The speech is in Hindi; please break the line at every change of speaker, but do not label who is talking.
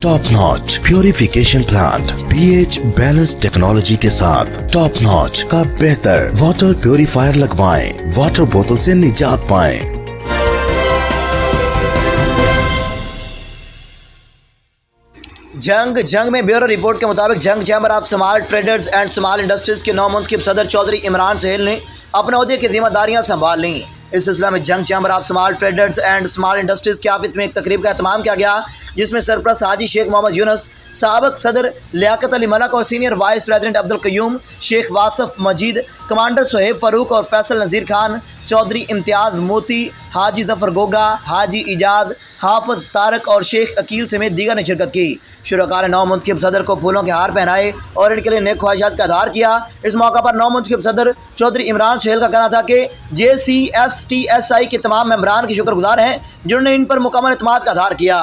Top notch purification plant pH balance technology के साथ टॉप नॉच का बेहतर वाटर प्योरीफायर लगवाएं, वाटर बोतल से निजात पाएं।
जंग में ब्यूरो रिपोर्ट के मुताबिक जंग chamber of small traders and small industries के नौ मुंतखब सदर चौधरी इमरान सहेल ने अपने ओहदे की जिम्मेदारियां संभाल लीं। इस सिलसिला में जंग chamber of small traders and small industries के ऑफिस में एक तकरीब का एहतमाम किया गया, जिसमें सरपरस्त हाजी शेख मोहम्मद यूनुस, साबिक सदर लियाकत अली मलक और senior vice president Abdul Qayyum, Sheikh Wasif Majeed, commander Suhaib Farooq और फैसल नज़ीर खान, चौधरी इम्तियाज़ मोती, हाजी जफर गोगा, हाजी इजाज, हाफिज तारक और शेख अकील समेत दीगर ने शिरकत की। शुरका ने नौ मुंतखब सदर को फूलों के हार पहनाए और इनके लिए नेक ख्वाहिशात का इज़हार किया। इस मौका पर नौ मुंतखब सदर चौधरी इमरान सहेल का कहना था कि JCSTSI के तमाम मेंबरान के शुक्रगुजार हैं जिन्होंने इन पर मुकम्मल एतमाद का इज़हार किया।